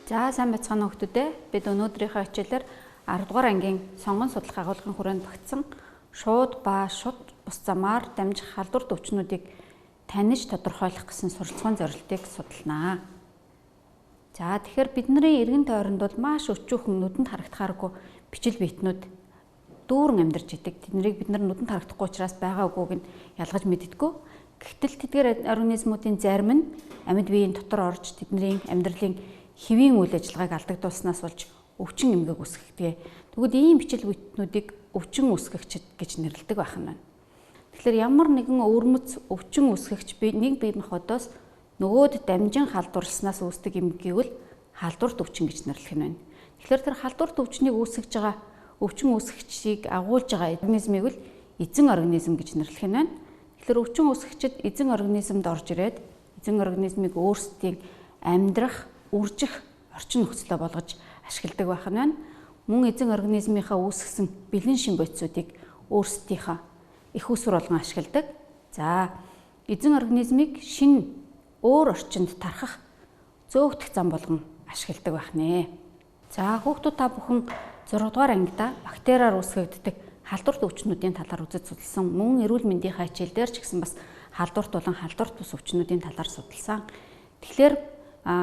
За сайн байцгаана уу хүмүүдээ. Бид өнөөдрийнхөө хичээлээр 10 дугаар ангийн сонгон судлах агуулгын хүрээнд багтсан шууд ба шууд бус замаар дамжих халдвар өвчнүүдийг таньж тодорхойлох гэсэн суралцсан зорилтыг судалнаа. За тэгэхээр бидний эргэн тойронд бол маш өчүүхэн нүдэнд харагдахааргүй бичил биетнүүд дүүрэн амьдарч идэг. Тэднийг бид нар нүдэнд харагдахгүй учраас байгаа үгүйг нь ялгаж мэддэггүй. Гэвтэл тэдгээр организмуудын зарим нь амьд биеийн дотор орж тэдний амьдралын хэвийн үйл ажиллагааг алдагдуулснаас болж өвчин эмгэг үүсгдэг. Тэгвэл ийм бичил биетнүүдийг өвчин үүсгэгчид гэж нэрлэдэг байх нь байна. Тэгэхээр ямар нэгэн өвөрмөц өвчин үүсгэгч нэг биеийн хотоос нөгөөд дамжин халдварласнаас үүсдэг эмгэгийг л халдварт өвчин гэж нэрлэх нь байна. Тэгэхээр тэр халдварт өвчнийг үүсгэж байгаа өвчин үүсгэгчийг агуулж байгаа организмыг л эзэн организм гэж нэрлэх нь байна. Тэгэхээр өвчин үүсгэгчид эзэн организмд орж ирээд эзэн организмыг өөрсдийн амьдрах, үржих орчин нөхцөлөө болгож ашигладаг байх нь байна. Мөн эзэн организмынхаа үүсгэсэн бэлэн шин бодисуудыг өөрсдийнхөө их усүр болгон ашигладаг. За эзэн организмыг шинэ өөр орчинд тархах зөөгдөх зам болгон ашигладаг байх нэ. За хүүхдүүд та бүхэн 6 дугаар ангида бактериар үүсгэгддэг халдварт өвчнүүдийн талаар үзэж судалсан. Мөн эрүүл мэндийн хичээлдэр ч гэсэн бас халдварт болон халдварт бус өвчнүүдийн талаар судалсан. Тэгэхээр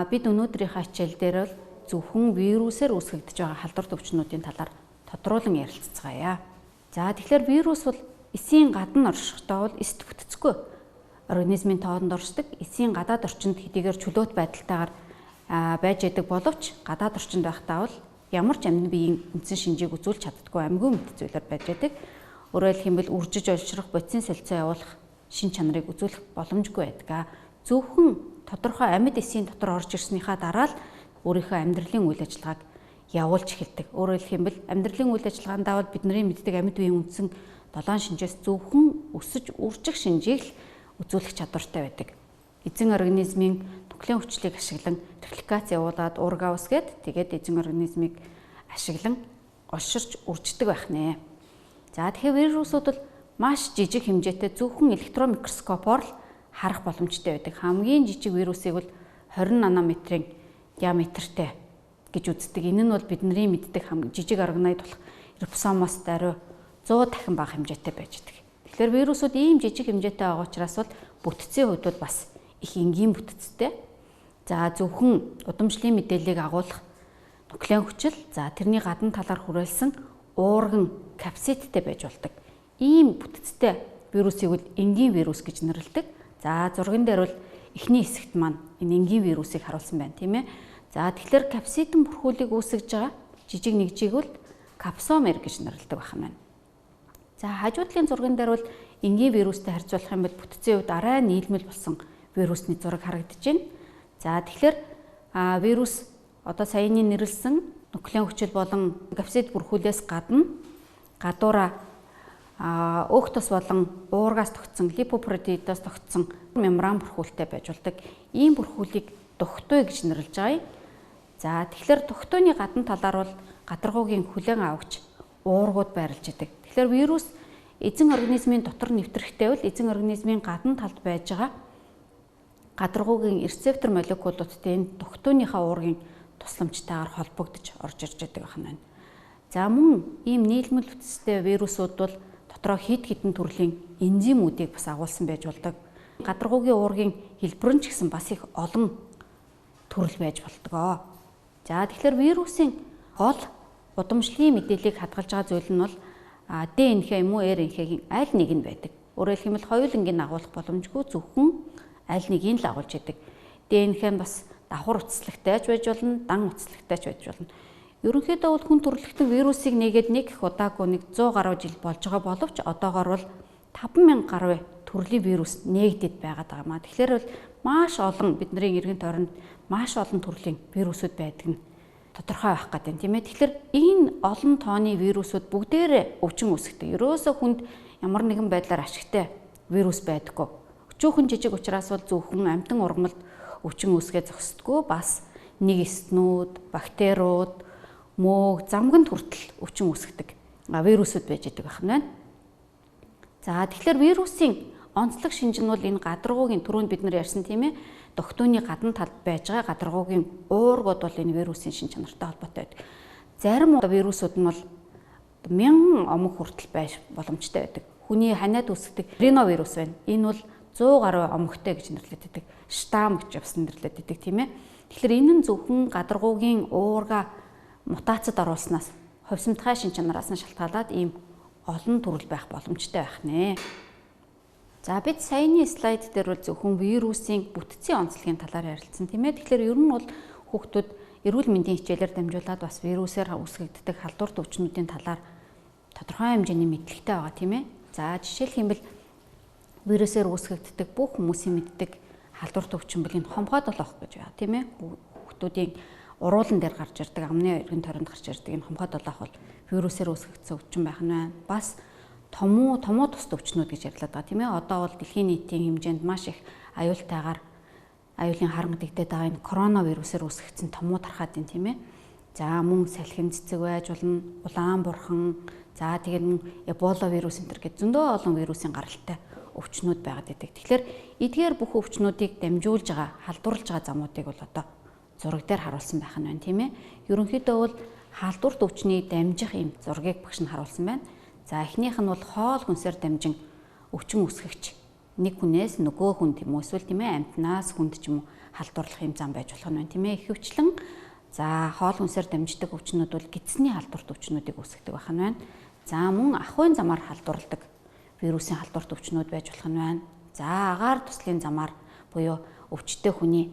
бид өнөөдрийнхээ хичээлдэр бол зөвхөн вирусээр үүсгэгдэж байгаа халдварт өвчнүүдийн талаар тодруулан ярилцгаая. За тэгэхээр вирус бол эсийн гадна оршихдоо бол эст бүтцгүй организмын тоонд оршдог. Эсийн гадаад орчинд хэдийгээр чөлөөт байдалтайгаар байж байдаг боловч гадаад орчинд байхдаа бол ямар ч амьд биеийн үндсэн шинжийг үзүүлж чаддаггүй амьгүй мэт зүйлээр байж байдаг. Өөрөөр хэлбэл үржиж олшрох, бодисын солилцоо явуулах шин чанарыг үзүүлэх боломжгүй байдаг. Зөвхөн тодорхой амьд эсийн дотор орж ирснийхаа дараа л өөрийнхөө амьдралын үйл ажиллагааг явуулж эхэлдэг. Өөрөөр хэлбэл амьдралын үйл ажиллагаандаа бол бидний мэддэг амьд биеийн үндсэн 7 шинжээс зөвхөн өсөж үржих шинжийг л үзүүлэх чадвартай байдаг. Эзэн организмын нүклийн хүчлийг ашиглан репликац явуулаад уурга үсгээд тэгээд эзэн организмыг ашиглан олширч үрждэг байх нэ. За тэгэхээр вирусууд бол маш жижиг хэмжээтэй зөвхөн электрон микроскопоор л харах боломжтой байдаг. Хамгийн жижиг вирусыг бол 20 нанометрийн диаметртэй гэж үздэг. Энэ нь бол бидний мэддэг жижиг органоид болох рибосомоос даруй 100 дахин бага хэмжээтэй байж байдаг. Тэгэхээр вирусууд ийм жижиг хэмжээтэй байгаа учраас бол бүтцийн хувьд бол бас их энгийн бүтцтэй. За зөвхөн удамшлын мэдээллийг агуулах нүклийн хүчил, за тэрний гадна талаар хүрээлсэн уурган капсидтэй байж болдог. Ийм бүтцтэй вирусыг бол энгийн вирус гэж нэрлэдэг. За зурган дээр бол эхний хэсэгт маань энэ энгийн вирусыг харуулсан байна, тийм ээ. За тэгэхээр капсидын бүрхүүлийг үүсгэж байгаа жижиг нэгжийг бол капсомер гэж нэрлэдэг байх нь байна. За хажуудлын зурган дээр бол энгийн вирустэй харьцуулах юм бол бүтцийн хувьд арай нийлмэл болсон вирусны зураг харагдаж байна. За тэгэхээр вирус одоо саяны нэрлсэн нүклийн хүчил болон капсид бүрхүүлээс гадна гадуура өөхтөс болон уургаас тогтсон липопротеидоос тогтсон мембран бүрхүүлтэй байж болдог. Ийм бүрхүүлийг духтой гэж нэрлэж байгаа юм. За тэгэхээр духтойны гадна талаар бол гадаргуугийн хүлээн авагч уургууд байрлаж идэг. Тэгэхээр вирус эзэн организмын дотор нэвтрэхтэй бол эзэн организмын гадна талд байж байгаа гадаргуугийн рецептор молекулуудтай энэ духтойныхаа уургийн тусламжтайгаар холбогдож орж ирж байгаа юм байна. За мөн ийм нийлмэл бүтцтэй вирусууд бол дотроо хэд хэдэн төрлийн энзимүүдийг бас агуулсан байж болдог. Гадаргуугийн уургийн хэлбэр нь ч гэсэн бас их олон төрөл байж болдог. За тэгэхээр вирусын гол удамшлын мэдээллийг хадгалж байгаа зүйл нь бол ДНХ юм уу РНХ-гийн аль нэг нь байдаг. Өөрөөр хэлбэл хоёулангийг агуулах боломжгүй зөвхөн аль нэгийг л агуулж идэг. ДНХ нь бас давхар уцаслагтай ч байж болно, дан уцаслагтай ч байж болно. Ерөнхийдөө бол хүн төрөлхтөн вирусыг нэгээд нэг их удаагүй 100 гаруй жил болж байгаа боловч одоогоор бол 5000 гаруй төрлийн вирус нээгдэд байгаад байгаа маа. Тэгэхээр бол маш олон бидний эргэн тойронд маш олон төрлийн вирусууд байдаг нь тодорхой байх гэдэг юм тийм ээ. Тэгэхээр энэ олон тооны вирусууд бүгдээрээ өвчин үүсгдэг. Ерөөсөө хүнд ямар нэгэн байдлаар ашигтай вирус байдаггүй. Өчүүхэн жижиг учраас бол зөвхөн амьтан ургамалд өвчин үүсгээ зогсдгүй бас нэг эснүүд, бактериуд, мөөг, замганд хүртэл өвчин үүсгдэг вирусууд байж байгаа байх нь байна. За тэгэхээр вирусын онцлог шинж нь бол энэ гадаргуугийн түрүүнд бид нар ярьсан тийм ээ дохтууны гадна талд байж байгаа гадаргуугийн уургууд бол энэ вирусын шин чанартай холбоотой байдаг. Зарим вирусууд нь бол 1000 омог хүртэл байж боломжтой байдаг. Хүний ханиад үүсгдэг риновирус байна. Энэ бол 100 гаруй омогтой гэж нэрлэдэг. Штам гэж бас нэрлэдэг тийм ээ. Тэгэхээр энэ нь зөвхөн гадаргуугийн уурга мутацид оруулснаас хувьсамтгай шин чанараас нь шалтгаалаад ийм олон төрөл байх боломжтой байх нэ. За бид саяны слайд дээр бол зөвхөн вирусын бүтцийн онцлогийн талаар ярилцсан тийм ээ. Тэгэхээр ер нь бол хүүхдүүд эрүүл мэндийн хичээлээр дамжуулаад бас вирусээр үүсгэгддэг халдварт өвчнүүдийн талаар тодорхой хэмжээний мэдлэгтэй байгаа тийм ээ. За жишээлх юм бол вирусээр үүсгэгддэг бүх хүмүүсийн мэддэг халдварт өвчин бол энэ хомхой долоох гэж байна тийм ээ. Хүүхдүүдийн уруулан дээр гарч ирдэг, амны эргэн тойронд гарч ирдэг энэ хомхой долоох бол вирусээр үүсгэгдсэн өвчин байх нь байна. Бас томуу тусд өвчнүүд гэж ярьлаад байгаа тийм ээ. Одоо бол дэлхийн нийтийн хэмжээнд маш их аюултайгаар аюулын харанг дэгдээд байгаа энэ коронавирусээр үүсгэгдсэн томуу тархаад байна тийм ээ. За мөн салхин цэцэг байж болно, улаан бурхан, за тэгээд мөн эбола вирус энэ төр гэж зөндөө олон вирусын гаралтай өвчнүүд байгаад байдаг. Тэгэхээр эдгээр бүх өвчнүүдийг дамжуулж байгаа, халдварлаж байгаа замуудыг бол одоо зураг дээр харуулсан байх нь байна тийм ээ. Ерөнхийдөө бол халдварт өвчнийг дамжих ийм зургийг багш нь харуулсан байна. За эхнийх нь бол хоол хүнсээр дамжин өвчин үүсгэгч нэг хүнээс нөгөө хүн тийм үү эсвэл тийм ээ амтнаас хүнд ч юм уу халдварлах юм зам байж болох нь байна тийм ээ. Ихэвчлэн за хоол хүнсээр дамждаг өвчнүүд бол гидсний халдварт өвчнүүдийг үүсгэдэг байх нь байна. За мөн ахуйн замаар халдварладаг вирусын халдварт өвчнүүд байж болох нь байна. За агаар туслын замаар буюу өвчтөе хүний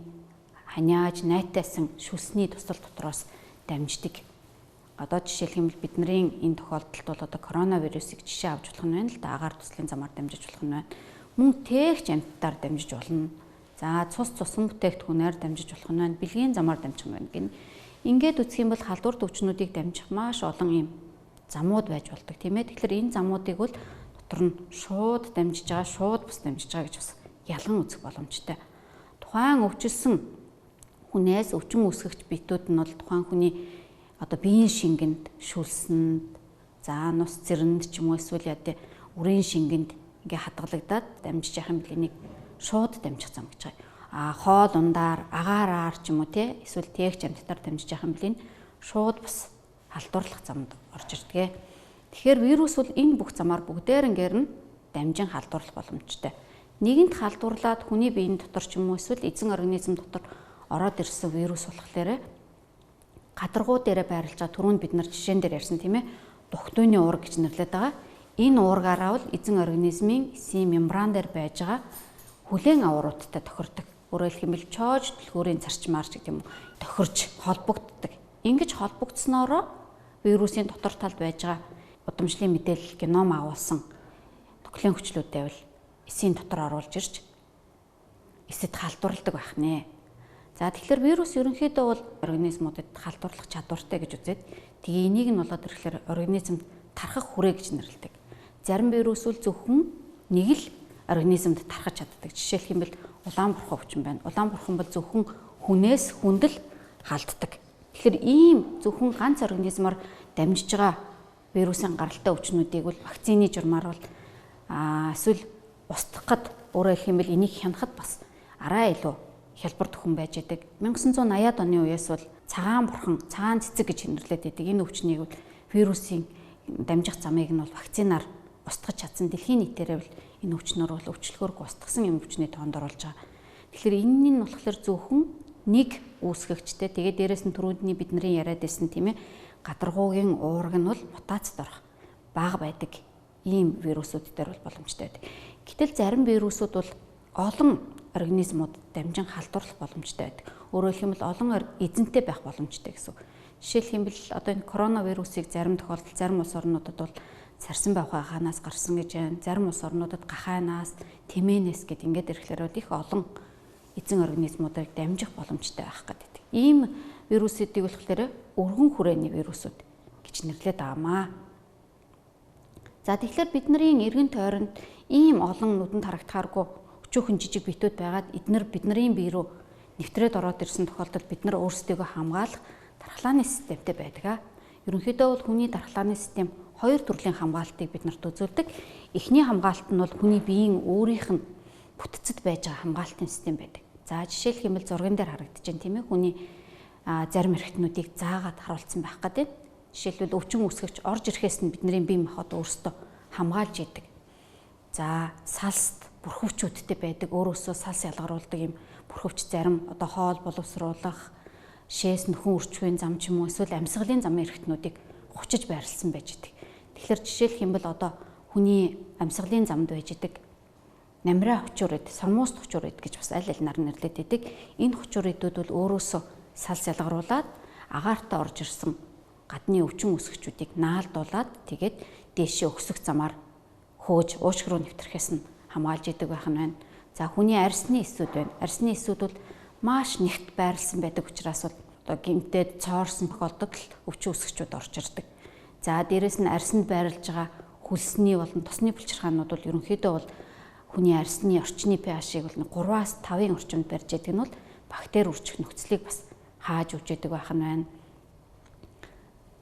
ханиаж найтайсан шүлсний тусал дотроос дамждаг. Одоо жишээлх юм бол бидний энэ тохиолдолд бол одоо коронавирусыг жишээ авч болох нь байна л да, агаар туслын замаар дамжиж болох нь байна. Мөн тээгч амьтдаар дамжиж болно. За цусан бүтээгдэхүүнээр дамжиж болох нь байна. Бэлгийн замаар дамжих нь байна гин. Ингээд үсэх юм бол халдварт өвчнүүдийг дамжих маш олон ийм замууд байж болдог тийм ээ. Тэгэхээр энэ замуудыг бол дотор нь шууд дамжиж байгаа, шууд бус дамжиж байгаа гэж бас ялган үзэх боломжтой. Тухайн өвчлсөн хүнээс өвчин үүсгэгч биетүүд нь бол тухайн хүний одоо биеийн шингэнд, шүлсэнд, за нус цэрэнд ч юм уу эсвэл яа дээ үрийн шингэнд ингээ хадгалагдаад дамжиж явах юм бэл энийг шууд дамжих зам гэж байгаа. Хоол ундаар, агаараар ч юм уу те эсвэл тээгч амьтдаар дамжиж явах юм бэл энэ шууд бас халдварлах замд орж ирдэг. Тэгэхээр вирус бол энэ бүх замаар бүгдээрэнгээр нь дамжин халдварлах боломжтой. Нэгэнт халдварлаад хүний биеийн дотор ч юм уу эсвэл эзэн организм дотор ороод ирсэн вирус болохоор гадаргуу дээрээ байрлаж байгаа түрүүнд бид нар жишээн дээр ярьсан тийм ээ. Дохтууны уурга гэж нэрлэдэг байгаа. Энэ уургаараа бол эзэн организмын эсийн мембран дээр байж байгаа хүлээн аваруудтай тохирдог. Өөрөөр хэлбэл чоож түлхүүрийн зарчмаар ч гэдэг юм уу тохирч холбогддог. Ингэж холбогдсноороо вирусын дотор талд байж байгаа удамшлын мэдээлэл геном агуулсан нуклеин хүчлүүдтэй бол эсийн дотор оруулж ирж эсэд халдварладаг байх нэ. За тэгэхээр вирус ерөнхийдөө бол организмуудад халдварлах чадвартай гэж үзээд тэгээ энийг нь болоод ирэхээр организмд тархах хүрээ гэж нэрлэдэг. Зарим вирус бол зөвхөн нэг л организмд тархаж чаддаг. Жишээлх юм бол улаан бурхан өвчин байна. Улаан бурхан бол зөвхөн хүнээс хүнд л халддаг. Тэгэхээр ийм зөвхөн ганц организмаар дамжиж байгаа вирусын гаралтай өвчнүүдийг бол вакцины журмаар бол эсвэл устгахад өөрөөр хэлэх юм бол энийг хянахад бас арай илүү хялбар төхөн байж байдаг. 1980-ад оны үеэс бол цагаан бурхан, цагаан цэцэг гэж нэрлэдэг байдаг. Энэ өвчнийг бол вирусын дамжих замыг нь бол вакцинаар устгах чадсан. Дэлхийн нийтээрээ бол энэ өвчнөр бол өвчлөхөөрг устгасан юм өвчний тоонд оруулж байгаа. Тэгэхээр энэ нь болохоор зөвхөн нэг үүсгэгчтэй. Тэгээд дээрэс нь түрүүний бидний яриад байсан тийм ээ. Гадаргуугийн уурга нь бол мутацид орох бага байдаг ийм вирусууд дээр бол боломжтой байдаг. Гэтэл зарим вирусууд бол олон организмууд дамжин халдварлах боломжтой байдаг. Өөрөөр хэлбэл олон эзэнтэй байх боломжтой гэсэн. Жишээлх юм бол одоо энэ коронавирусыг зарим тохиолдолд зарим улс орнуудад бол сарсан байхаа ханаас гарсан гэж байна. Зарим улс орнуудад гахайнаас, тэмээнээс гэд ингээд ирэхлээр их олон эзэн организмуудыг дамжих боломжтой байх гэдэг. Ийм вирусуудыг болохоор өргөн хүрээний вирусууд гэж нэрлэдэг аамаа. За тэгэхээр бидний эргэн тойронд ийм олон нүдэнд харагдахааргүй өчүүхэн жижиг биетүүд байгаад эдгээр бидний бие рүү нэвтрээд ороод ирсэн тохиолдолд бид нар өөрсдийгөө хамгаалах дархлааны системтэй байдаг. Ерөнхийдөө бол хүний дархлааны систем хоёр төрлийн хамгаалтыг бид нарт үзүүлдэг. Эхний хамгаалт нь бол хүний биеийн өөрийнх нь бүтцэд байж байгаа хамгаалтын систем байдаг. За жишээлх юм бол зурган дээр харагдаж байна тийм ээ. Хүний зарим эрхтнүүдийг заагаад харуулсан байх гэдэг. Жишээлбэл өвчин үүсгэгч орж ирэхээс нь бидний бие махбод өөрсдөө хамгаалж идэг. За салст бүрхөвчүүдтэй байдаг, өөрөөсөө салс ялгаруулдаг юм бүрхөвч зарим одоо хоол боловсруулах, шээс нөхөн үрчүүн зам ч юм уу эсвэл амьсгалын замын эрхтнүүдийг хучиж байрлсан байж идэг. Тэгэхээр жишээлх юм бол одоо хүний амьсгалын замд байж идэг намраа хүчүүрэд, сормоос хүчүүрэд гэж бас аль алинаар нэрлэдэг идэг. Энэ хүчүүрэдүүд бол өөрөөсөө салс ялгаруулад агаартай орж ирсэн гадны өвчин үүсгэгчүүдийг наалдуулаад тэгээд дээшээ өксөх замаар хөөж уушиг руу нэвтрэхээс нь хамгаалж идэг байх нь байна. За хүний арьсны эсүүд байна. Арьсны эсүүд бол маш нэгт байрлсан байдаг учраас одоо гинтээд цоорсон тохиолдолд өвчин үүсгэгчүүд орж ирдэг. За дээрэс нь арьсанд байрлаж байгаа хөлсний болон тосны булчирхаанууд бол ерөнхийдөө бол хүний арьсны орчны pH-ийг бол 3-аас 5-ын орчимд барьж яадаг нь бол бактери үржих нөхцөлийг бас хааж өгч яадаг байх нь байна.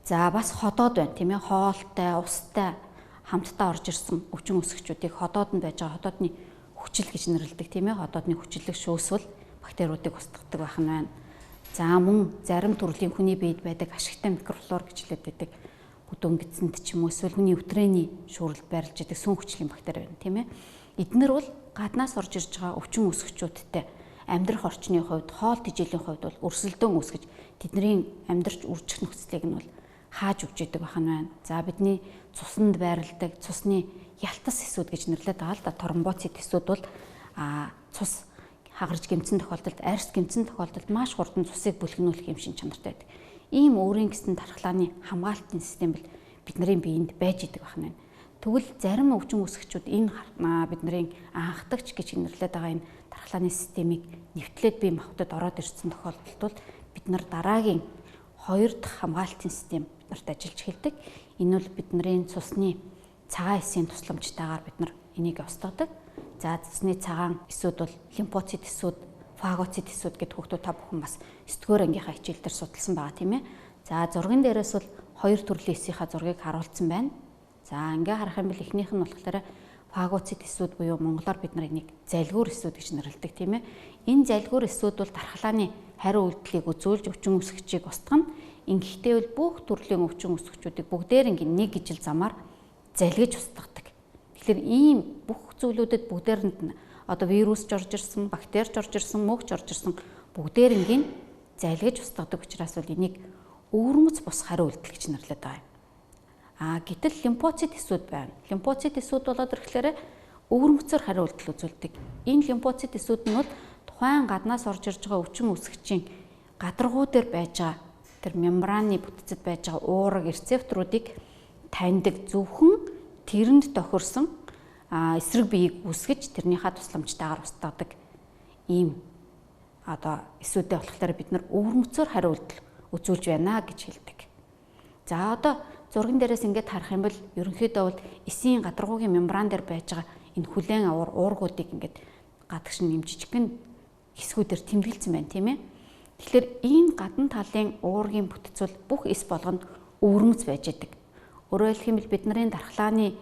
За бас ходоод байна тийм ээ. Хоолтой, устай хамтдаа орж ирсэн өвчин үүсгэгчүүдийг ходоод нь байж байгаа ходоодны хүчил гэж нэрлэдэг тийм ээ. Ходоодны хүчлэг шөөсвөл бактериудыг устгадаг байх нь байна. За мөн зарим төрлийн хүний биед байдаг ашигтай микрофлора гэж хэлдэг бүдүүн гидсэнд ч юм уу эсвэл хүний өтрээний шүүрэлд байрлаж байдаг сүн хүчлийн бактери байна тийм ээ. Эднэр бол гаднаас орж ирж байгаа өвчин үүсгэгчүүдтэй амьдрах орчны хувьд, хоол тэжээлийн хувьд бол өрсөлдөөн үүсгэж тэдний амьдрч үржих нөхцөлийг нь бол хааж өгч идэг байх нь байна. За бидний цуснд байрладаг цусны ялтас эсүүд гэж нэрлэдэг байгаа л да. Тромбоцит эсүүд бол цус хагарж гэмцэн тохиолдолд, арьс гэмцэн тохиолдолд маш хурдан цусыг бүлгэнүүлэх юм шин чанартай байдаг. Ийм өөрийн гэсэн дархлааны хамгаалтын систем бол бидний биед байж идэг байх нь байна. Тэгвэл зарим өвчин үүсгэгчүүд энэ бидний анхдагч гэж нэрлэдэг байгаа энэ дархлааны системийг нэвтлээд бие махбодод ороод ирсэн тохиолдолд бол бид нар дараагийн 2 дахь хамгаалтын систем биднэрт ажиллаж эхэлдэг. Энэ бол бидний цусны цагаан эсийн тусламжтайгаар бид нар энийг устгадаг. За цусны цагаан эсүүд бол лимфоцит эсүүд, фагоцит эсүүд гэдэг хүүхдүүд та бүхэн бас 9-р ангийнхаа хичээл дээр судалсан байгаа тийм ээ. За зурган дээрээс бол 2 төрлийн эсийнхаа зургийг харуулсан байна. За ингээ харах юм бол эхнийх нь болохоор фагоцит эсүүд буюу монголоор бид нар энийг залгуур эсүүд гэж нэрлэдэг тийм ээ. Энэ залгуур эсүүд бол дархлааны хариу үйлдэлийг үзүүлж өвчин үүсгэгчийг устгана. Ингэхдээ бол бүх төрлийн өвчин үүсгэгчүүдийг бүгдээр ингээ нэг ижил замаар залгиж устгадаг. Тэгэхээр ийм бүх зүйлүүдэд бүгдээрэнд нь одоо вирус орж ирсэн, бактери орж ирсэн, мөгч орж ирсэн бүгдээр ингээ залгиж устгадаг учраас бол энийг өвөрмөц бус хариу үйлдэл гэж нэрлэдэг байгаа юм. Гэтэл лимфоцит эсүүд байна. Лимфоцит эсүүд болоод ирэхлээр өвөрмөцөөр хариу үйлдэл үзүүлдэг. Энэ лимфоцит эсүүд нь бол тухайн гаднаас орж ирж байгаа өвчин үүсгэгчийн гадаргуу дээр байж байгаа тэр мембраны бүтцэд байж байгаа уурэг рецепторуудыг таньдаг, зөвхөн тэрэнд тохирсон эсрэг биеийг үүсгэж тэрнийхээ тусламжтайгаар устгадаг ийм одоо эсүүдээ болохоор бид нар өвөрмөцөөр хариу үйлдэл үзүүлж байна гэж хэлдэг. За одоо зурган дээрээс ингээд харах юм бол ерөнхийдөө бол эсийн гадаргуугийн мембран дээр байж байгаа энэ хүлээн аваар уургуудыг ингээд гадагш нь юм жижигхэн хэсгүүдээр тэмдэглэсэн байна тийм ээ. Тэгэхээр энэ гадна талын уургийн бүтцэл бүх эс болгонд өвөрмөц байж идэг. Өөрөөр хэлэх юм бол бидний дархлааны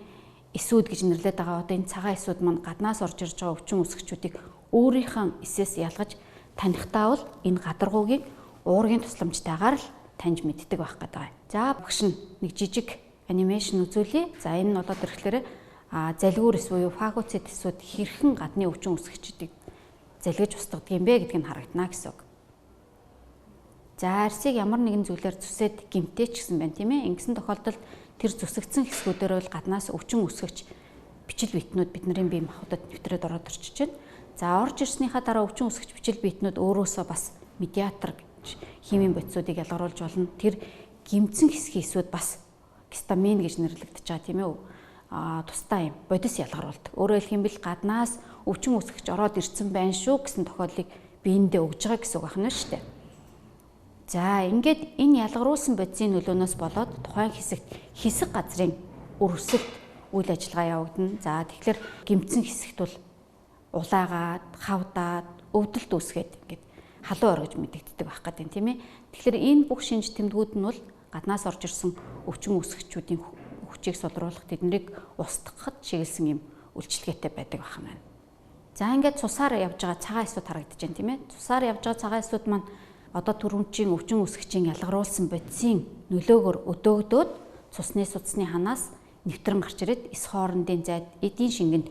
эсүүд гэж нэрлэдэг байгаа одоо энэ цагаан эсүүд маань гаднаас орж ирж байгаа өвчин үүсгэгчүүдийг өөрийнхөө эсээс ялгаж танихтаа бол энэ гадаргуугийн уургийн тусламжтайгаар л таньж мэддэг байх гэдэг. За багш нэг жижиг анимашн үзүүлье. За энэ нь болоод ирэхлээр залгуур эс буюу фагоцит эсүүд хэрхэн гадны өвчин үүсгэгчдийг залгиж устгадаг юм бэ гэдг нь харагдана гэсэн үг. За арьсыг ямар нэгэн зүйлээр зүсээд гимтээч гэсэн байна тийм ээ. Ингэсэн тохиолдолд тэр зүсэгдсэн хэсгүүдээр бол гаднаас өвчин үүсгэгч бичил битнүүд бидний бие махбодод нэвтрээд ороод ирчихэж байна. За орж ирснийхаа дараа өвчин үүсгэгч бичил битнүүд өөрөөсөө бас медиатор химийн бодисуудыг ялгаруулж болно. Тэр гимцэн хэсгийн эсүүд бас гистамин гэж нэрлэгдэж байгаа тийм ээ. Тусдаа юм бодис ялгаруулдаг. Өөрөөр хэлэх юм бол гаднаас өвчин үүсгэгч ороод ирсэн байна шүү гэсэн тохиолдлыг биендээ өгж байгаа гэсэн үг байна шүү дээ. За ингээд энэ ялгаруулсан бодисын нөлөөнөөс болоод тухайн хэсэг газрын өрсөлд үйл ажиллагаа явагдана. За тэгэхээр гимцэн хэсэгт бол улаагаад, хавдаад, өвдөлт үүсгээд ингээд халуун оргиж мэдэгддэг байх гэдэг тийм ээ. Тэгэхээр энэ бүх шинж тэмдгүүд нь бол гаднаас орж ирсэн өвчин үүсгэгчүүдийн хүчийг сулруулах тэднийг устгахад чиглэсэн юм үйлчлэгээтэй байдаг байх юм байна. За ингээд цусаар явж байгаа цагаан эсүүд харагдаж байна тийм ээ. Цусаар явж байгаа цагаан эсүүд маань одоо түрүүнчийн өвчин үсгчийн ялгаруулсан бодисын нөлөөгөөр өдөөгдөөд цусны судасны ханаас нэвтрэн гарч ирээд эс хоорондын зайд эдийн шингэнд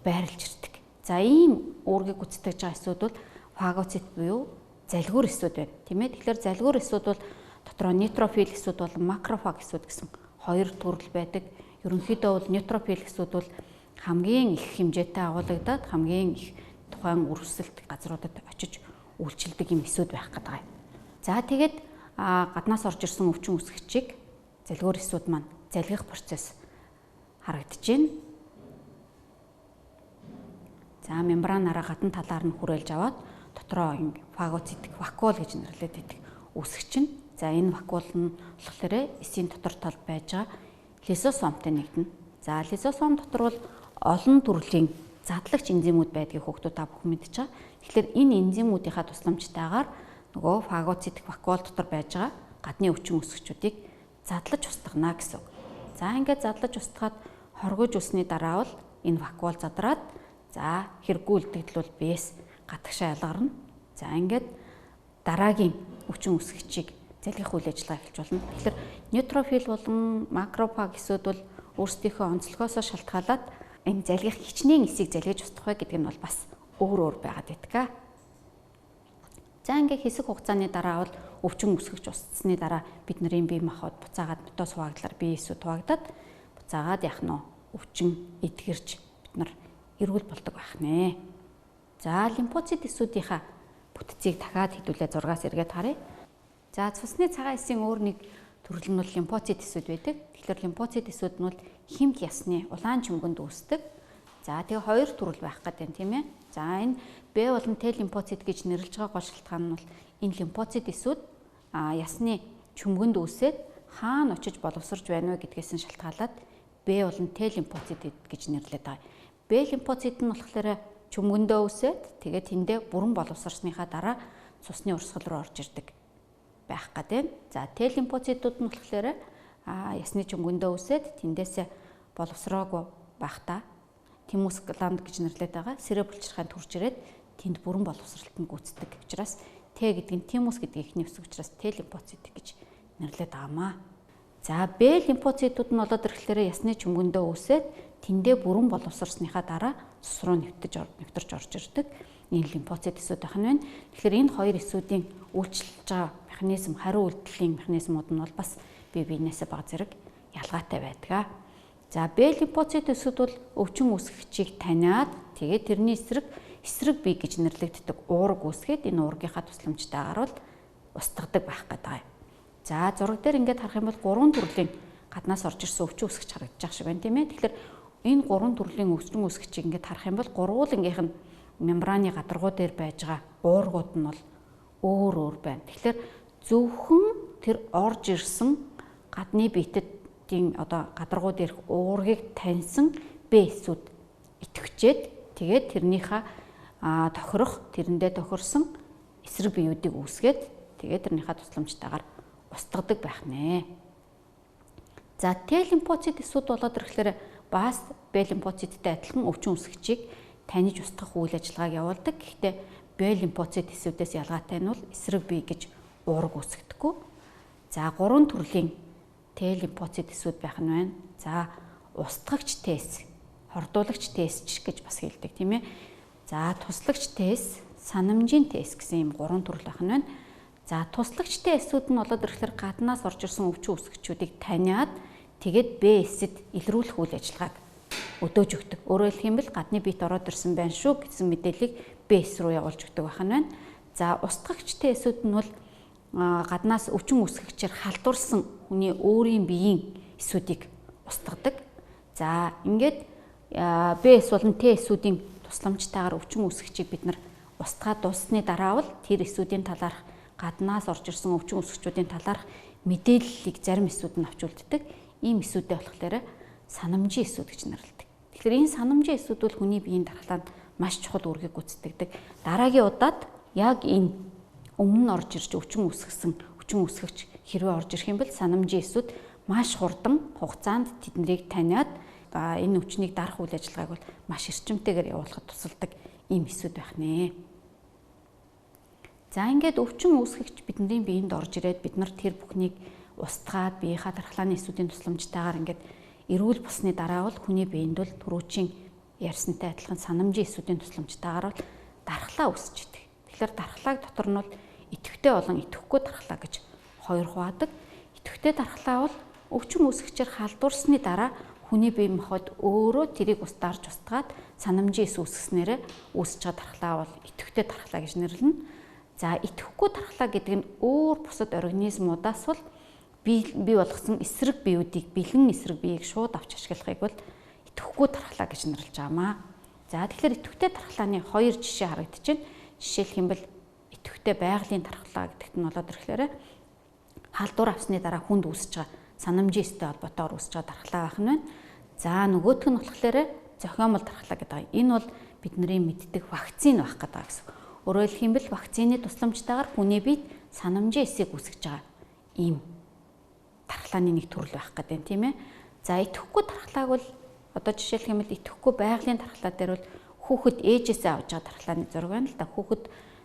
байрлж ирдэг. За ийм үүргийг гүйцэтгэж байгаа эсүүд бол фагоцит буюу залгиур эсүүд байна. Тийм ээ. Тэгэхээр залгиур эсүүд бол дотроо нейтрофил эсүүд болон макрофаг эсүүд гэсэн хоёр төрөл байдаг. Ерөнхийдөө бол нейтрофил эсүүд бол хамгийн их хэмжээтэй агуулгадаад хамгийн их тухайн үрсэлт газруудад очиж үйлчилдэг юм эсүүд байх гэдэг. За тэгээд гаднаас орж ирсэн өвчин үсгчийг залгиур эсүүд маань залгих процесс харагдаж байна. За мембранаараа гадна талаар нь хүрээлж аваад дотроо фагоцитик вакуул гэж нэрлэдэг байдаг үсгч нь. За энэ вакуул нь болохоор эсийн дотор талд байж байгаа лизосомтой нэгдэнэ. За лизосом дотор бол олон төрлийн задлагч энзимүүд байдгийг хүүхдүүд та бүхэн мэдж байгаа. Тэгэхээр энэ энзимүүдийнхаа тусламжтайгаар нөгөө фагоцитик вакуул дотор байж байгаа гадны өвчин үсгчүүдийг задлаж устгана гэсэн. За ингээд задлаж устгаад хоргож үсний дараа бол энэ вакуул задраад за хэрэггүй үлдэгдэл бол биес гадагшаа ялгарна. За ингээд дараагийн өвчин үсгчийг залгих үйл ажиллагаа эхэлж болно. Тэгэхээр нейтрофил болон макрофаг эсүүд бол өөрсдийнхөө онцлогоосоо шалтгаалаад энэ залгих хичнээн эсийг залгиж устгах вэ гэдэг нь бол бас өөр байгаад байдаг. За ингээ хэсэг хугацааны дараа бол өвчин үсгэж устсны дараа бидний бие махбод буцаагаад ботос хуваагдлаар бие эсүүд хуваагдаад буцаагаад яах нь өвчин эдгэрч бид нар эрүүл болдог байх нэ. За лимфоцит эсүүдийнхаа бүтцийг дахиад хэдүүлээ 6-аас эргээд харъя. За цусны цагаан эсийн өөр нэг төрөл нь бол лимфоцит эсүүд байдаг. Тэгэхээр лимфоцит эсүүд нь бол химт ясны улаан чүмгэнд үүсдэг. За тэгээ хоёр төрөл байх гэдэг юм тийм ээ. За энэ Б болон Т лимфоцит гэж нэрлэж байгаа гол шалтгаан нь бол энэ лимфоцит эсүүд ясны чүмгэнд үүсээд хаана очиж боловсрж байна вэ гэдгээс нь шалтгаалаад Б болон Т лимфоцит гэж нэрлэдэг байгаа. Б лимфоцит нь болохоор чүмгэндөө үүсээд тэгээд тэндээ бүрэн боловсрсныхаа дараа цусны урсгал руу орж ирдэг байх гэдэг. За Т лимфоцитууд нь болохоор ясны чүмгэндөө үсээд тэндээсээ боловсроогүй байхдаа тимус гланд гэж нэрлэдэг байгаа. Сэрэ булчирхайнд хурж ирээд тэнд бүрэн боловсралтанд гүйцэтгэг учраас Т гэдэг нь тимус гэдэг ихний үсэг учраас Т лимфоцит гэж нэрлэдэг байгаамаа. За Б лимфоцитууд нь болоод ирэхлээр ясны чүмгэндөө үсээд тэндээ бүрэн боловсрсныхаа дараа цус руу нэвтэрч орж ирдэг. Энэ лимфоцит эсүүд байх нь байна. Тэгэхээр энэ хоёр эсүүдийн үйлчлж байгаа механизм, хариу үйлдэлийн механизмууд нь бол бас бие биенээсээ бага зэрэг ялгаатай байдаг. За Б лимфоцит эсүүд бол өвчин үүсгэгчийг таниад тэгээд тэрний эсрэг бие гэж нэрлэгддэг уурга үүсгээд энэ уургийнхаа тусламжтайгаар бол устгадаг байх гэдэг. За зураг дээр ингээд харах юм бол гурван төрлийн гаднаас орж ирсэн өвчин үүсгэж харагдаж байгаа шиг байна тийм ээ. Тэгэхээр энэ гурван төрлийн өвчин үүсгэгчийг ингээд харах юм бол гурвуулангийнх нь мембраны гадаргуу дээр байж байгаа уургууд нь бол өөр байна. Тэгэхээр зөвхөн тэр орж ирсэн гадны биетэдийн одоо гадаргуу дээрх уургийг таньсан Б эсүүд идэвхжээд тэгээд тэрнийхээ тохирох тэрэндээ тохирсон эсрэг биеүүдийг үүсгээд тэгээд тэрнийхээ тусламжтайгаар устгадаг байх нэ. За Т лимфоцит эсүүд болоод ирэхлээр бас Б лимфоциттэй адилхан өвчин үсгчийг таньж устгах үйл ажиллагааг явуулдаг. Гэхдээ Б лимфоцит эсүүдээс ялгаатай нь бол эсрэг бие гэж уурга үүсгдэггүй. За гурван төрлийн Т лимфоцит эсүүд байх нь байна. За устгагч Т-с, хордуулагч Т-с гэж бас хэлдэг тийм ээ. За туслагч Т-с, санамжийн Т-с гэсэн ийм гурван төрөл байх нь байна. За туслагч Т-сүүд нь болоод ирэхлээр гаднаас орж ирсэн өвчин үсгчүүдийг таниад тэгээд Б эсэд илрүүлэх үйл ажиллагааг өдөөж өгдөг. Өөрөөр хэлэх юм бол гадны биет ороод ирсэн байна шүү гэсэн мэдээллийг Б эс рүү явуулж өгдөг байх нь байна. За устгагч Т-сүүд нь бол гаднаас өвчин үсгэгчээр халдварсан хүний өөрийн биеийн эсүүдийг устгадаг. За ингээд Б эс болон Т эсүүдийн тусламжтайгаар өвчин үсгэгчийг бид нар устгаад дуусны дараа бол тэр эсүүдийн талаарх гаднаас орж ирсэн өвчин үсгэгчүүдийн талаарх мэдээллийг зарим эсүүд нь авч үлддэг. Ийм эсүүдээ болохоор санамжийн эсүүд гэж нэрлэдэг. Тэгэхээр энэ санамжийн эсүүд бол хүний биеийн дархлаанд маш чухал үүргийг гүйцэтгэдэг. Дараагийн удаад яг энэ өмнө нь орж ирж өвчин үсгэгч хэрвээ орж ирэх юм бол санамжийн эсүүд маш хурдан хугацаанд тэднийг таниад энэ өвчнийг дарах үйл ажиллагааг бол маш эрчимтэйгээр явуулахад тусалдаг ийм эсүүд байх нэ. За ингээд өвчин үүсгэгч бидний биеинд орж ирээд бид нар тэр бүхнийг устгаад биеийнхаа дархлааны эсүүдийн тусламжтайгаар ингээд эрүүл болсны дараа бол хүний биеинд бол түрүүчийн ярьсантай адилхан санамжийн эсүүдийн тусламжтайгаар бол дархлаа үүсэж идэг. Тэгэхээр дархлааг дотор нь бол идэвхтэй болон идэвхгүй дархлаа гэж хоёр хуваадаг. Идэвхтэй дархлаа бол өвчин үүсгэгчээр халдварсны дараа хүний бие махбод өөрөө тэрийг устгаарч устгаад санамжийн эс үүсгэснээр үүсэж байгаа дархлаа бол идэвхтэй дархлаа гэж нэрлэнэ. За идэвхгүй дархлаа гэдэг нь өөр бусад организмудаас бол бий болгосон эсрэг биеүүдийг бэлэн эсрэг биеийг шууд авч ашиглахыг бол идэвхгүй дархлаа гэж нэрлэж байгаамаа. За тэгэхээр идэвхтэй дархлааны хоёр жишээ харагдчихэв. Жишээлх юм бол идэвхтэй байгалийн дархлаа гэдэгт нь болоод ирэхлээр халдвар авсны дараа хүнд үүсэж байгаа санамжийн эстэй холбоотойгоор үүсэж байгаа дархлаа байх нь байна. За нөгөөх нь болохоор зохиомол дархлаа гэдэг. Энэ бол бидний мэддэг вакцин байх гэдэг гэсэн. Өөрөөр хэлэх юм бол вакцины тусламжтайгаар хүний биед санамжийн эсийг үүсгэж байгаа ийм дархлааны нэг төрөл байх гэдэг тийм ээ. За идэвхгүй дархлааг бол одоо жишээлх юм бол идэвхгүй байгалийн дархлаа дээр бол хүүхэд ээжээсээ авж байгаа дархлааны зураг байна л да. Хүүхэд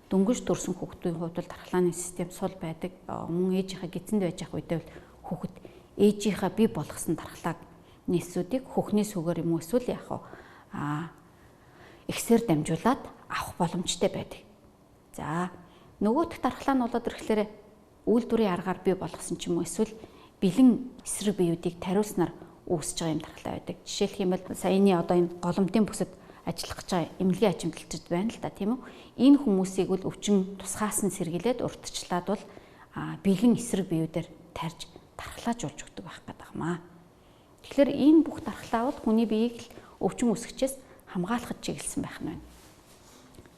дөнгөж төрсэн хүүхдийн хувьд бол дархлааны систем сул байдаг. Мөн ээжийнхээ гидсэнд байж байгаа үедээ бол хүүхэд ээжийнхээ бий болгосон дархлааг нийсүүдийг хөхний сүгээр юм уу эсвэл яг ихсээр дамжуулаад авах боломжтой байдаг. За нөгөөх дархлаа нь болоод ирэхлээр үйлдвэрийн аргаар бий болгосон ч юм уу эсвэл бэлэн эсрэг биеүүдийг тариулснаар үүсэж байгаа юм дархлаа байдаг. Жишээлх юм бол саяны одоо энэ голомтын бүсэд ажиллах гэж байгаа эмнэлгийн ачимдалчид байна л да тийм үү. Энэ хүмүүсийг бол өвчин тусгаас нь сэргийлээд урьдчилаад бол бэлэн эсрэг биеүүдээр тарьж дархлаажуулж өгдөг байх гэдэг юмаа. Тэгэхээр энэ бүх дархлаа бол хүний биеийг л өвчин үүсгчээс хамгаалахад чиглэсэн байх нь байна.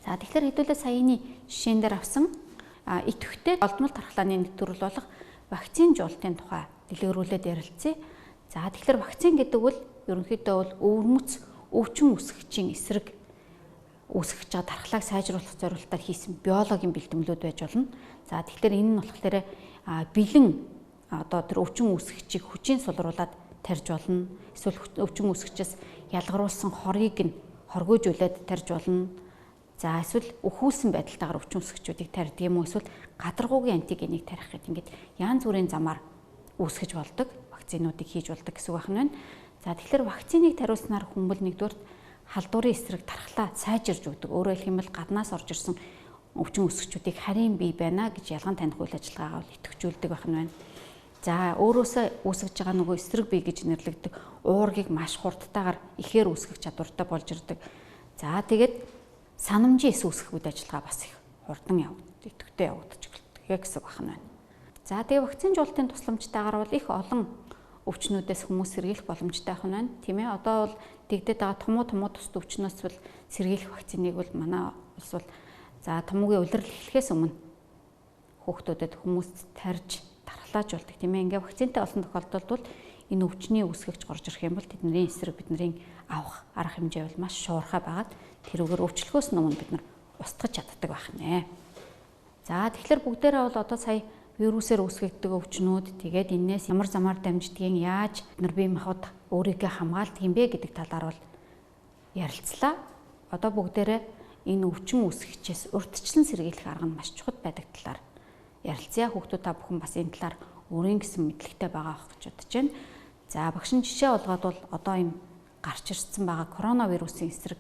За тэгэхээр хэдүүлээ саяны жишээн дээр авсан идэвхтэй олдмол дархлааны нэг төрөл болох вакцин жуултын тухай дэлгэрүүлээд ярилцъя. За тэгэхээр вакцин гэдэг бол ерөнхийдөө бол өвөрмөц өвчин үүсгэгчийн эсрэг үүсгэж байгаа дархлааг сайжруулах зорилтоор хийсэн биологийн бэлтгэлүүд байж болно. За тэгэхээр энэ нь болохоор бэлэн одоо тэр өвчин үүсгэгчийг хүчийн сулруулад тарьж болно. Эсвэл өвчин үүсгэгчээс ялгаруулсан хоргийг нь хоргойжуулаад тарьж болно. За эсвэл өхүүлсэн байдалтайгаар өвчин үүсгэгчүүдийг тарьдаг юм уу эсвэл гадаргуугийн антигенийг тарих гэдэг ингээд янз бүрийн замаар үүсгэж болдог. Вакцинуудыг хийж болдог гэсэн үг байна. За тэгэхээр вакциныг тариулснаар хүмүүс нэгдүгээр халдварын эсрэг дархлаа сайжирж өгдөг. Өөрөөр хэлэх юм бол гаднаас орж ирсэн өвчин үүсгэгчүүдийг харийн бий байна гэж ялган таних үйл ажиллагаагаа идэвхжүүлдэг байх нь байна. За өөрөөсөө үүсгэж байгаа нөгөө эсрэг бий гэж нэрлэгдэх уургийг маш хурдтайгаар ихээр үүсгэх чадвартай болж ирдэг. За тэгээд санамжийн эс үүсгэх үйл ажиллагаа бас их хурдан идэвхтэй явагдаж эхэлдэг гэсэн үг байна. За тэгээ вакцин жуултын тусламжтайгаар бол их олон өвчнүүдээс хүмүүс сэргийлэх боломжтой байх нь байна. Тийм ээ. Одоо бол дэгдээд байгаа томуу тус өвчнөөс бол сэргийлэх вакциныг бол манай улс бол за томоогийн улирал эхлэхээс өмнө хүүхдүүдэд хүмүүст тарьж дархлаажуулдаг тийм ээ. Ингээ вакцинтай олон тохиолдолд бол энэ өвчний үүсгэгч горж ирэх юм бол тэдний эсрэг бидний авах арга хэмжээ бол маш шуурхай байгаад тэрүүгээр өвчлөхөөс өмнө бид нар устгаж чаддаг байх нэ. За тэгэхээр бүгдээрээ бол одоо сая вирусээр үүсгэгддэг өвчнүүд тэгээд энээс ямар замаар дамждгийг яаж бид нар бие махбод өөрийгөө хамгаалдаг юм бэ гэдэг талаар бол ярилцлаа. Одоо бүгдээрээ энэ өвчин үүсгэгчээс урьдчилан сэргийлэх арга нь маш чухал байдаг талаар ярилцъя. Хүүхдүүд та бүхэн бас энэ талаар өөрийн гэсэн мэдлэгтэй байгаа гэж бодож байна. За багшин жишээ олгоод бол одоо юм гарч ирсэн байгаа коронавирусын эсрэг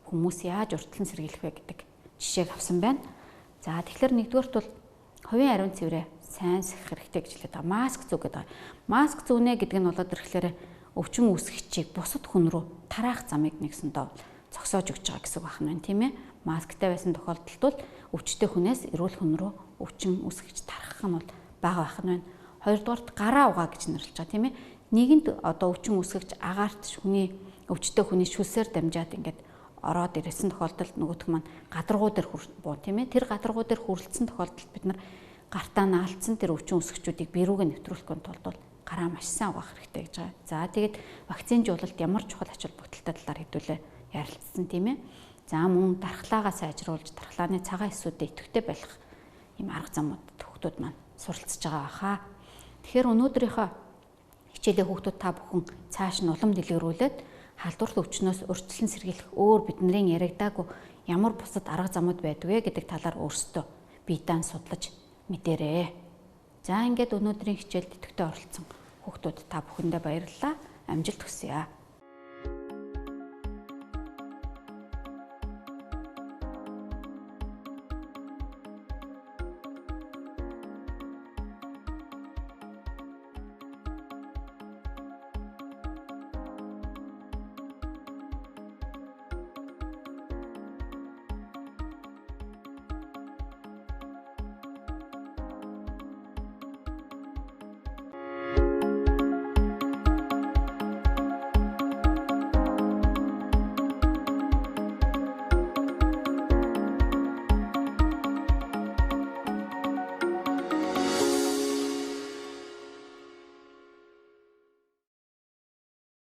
хүмүүс яаж урьдчилан сэргийлэх вэ гэдэг жишээг авсан байна. За тэгэхээр нэгдүгээрт бол хувийн ариун цэврээ сайн сахих хэрэгтэй гэж хэлээд байгаа. Маск зүү гэдэг. Маск зүүнэ гэдэг нь болоод ирэхлээр өвчин үүсгэгчийг бусад хүн рүү тараах замыг нэгсэндээ зогсоож өгч байгаа гэсэн үг байна, тийм ээ. Масктай байсан тохиолдолд бол өвчтэй хүнээс эрүүл хүн рүү өвчин үүсгэж тархах нь бол бага байх нь байна. Хоёрдугаарт гараа угаа гэж нэрлэж байгаа, тийм ээ. Нийгэмд одоо өвчин үүсгэж агаарт хүний өвчтэй хүний шүлсээр дамжаад ингээд ороод ирсэн тохиолдолд нөгөөх маань гадаргуу дээр буу, тийм ээ. Тэр гадаргуу дээр хүрлцсэн тохиолдолд бид нар гартаа наалцсан тэр өвчин үүсгэгчүүдийг биерүүгээ нэвтрүүлэхийн тулд бол гараа маш сайн угаах хэрэгтэй гэж байгаа. За тэгээд вакцин жуулалт ямар чухал ач холбогдолтой талаар хэдүүлээ ярилцсан, тийм ээ. За мөн дархлаагаа сайжруулж дархлааны цагаан эсүүдэд идэвхтэй байх ийм арга замууд хүүхдүүд маань суралцж байгаа баха. Тэгэхээр өнөөдрийнхөө хичээлээ хүүхдүүд та бүхэн цааш нь улам дэлгэрүүлээд халдварт өвчнөөс урьдчилан сэргийлэх өөр бидний яригдаагүй ямар бусад арга замууд байдгүй гэдэг талаар өөрсдөө биедан судлаж мэдэрээ. За ингээд өнөөдрийн хичээлд идэвхтэй оролцсон хүүхдүүд та бүхэндээ баярлалаа. Амжилт хүсье.